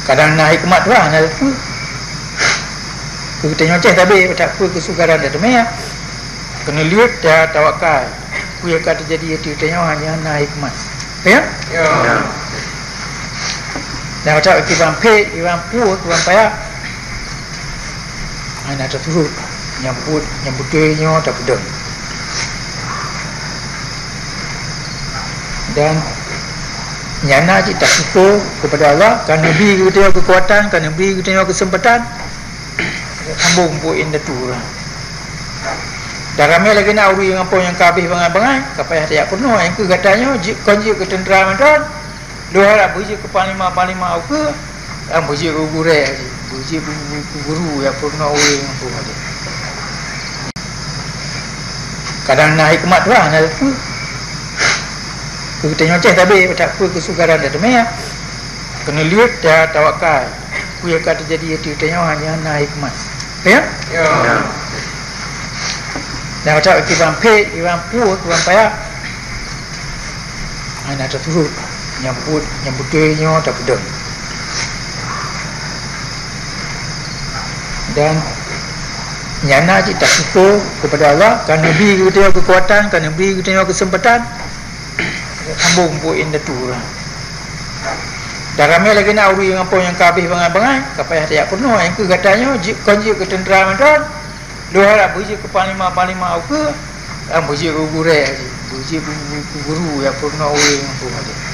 Kadang nak hikmat lah nak apa. Kita nyoceh tapi tak apa kesukaran dah temaya. Kena lihat dah tawakal. Ku yang kata jadi itu tanya hanya nak hikmat. Ya? Ya. Dan macam kita pay, kita pu, kita payah. Ana tak turut nyambut dia tak pedang. Dan nyana je tak syukur kepada Allah kerana beri kita kekuatan, kerana beri kita kesempatan. Sambung buin dah tu lah. Dan ramai lagi nak uri dengan apa yang kabih bangai-bangai, kapayah tak penuh yang ke katanya konji ke tentera mantan. Dua harap berji ke panglima ke, yang berji ke guru je. Berji ke guru yang pernah uri dengan apa dia. Kadang nak hikmat lah nak apa. Kita nyoceh tapi tak apa kesukaran dah temaya. Kena lihat dah tawakal. Ku yang kata jadi itu tanya hanya nak hikmat. Ya? Ya. Dan macam kita pay, kita pu, kita payah. Ana tak turut nyambut dia tak pedang. Dan nyana je tak syukur kepada Allah kerana beri kita kekuatan, kerana beri kita kesempatan. Sambung buin dah tu lah. Dan ramai lagi nak uri dengan apa yang kabih bangai-bangai, kapayah tak penuh yang ke katanya konji ke tentera mantan. Dua harap berji ke panglima ke, yang berji ke guru je. Berji ke guru yang pernah uri dengan apa dia.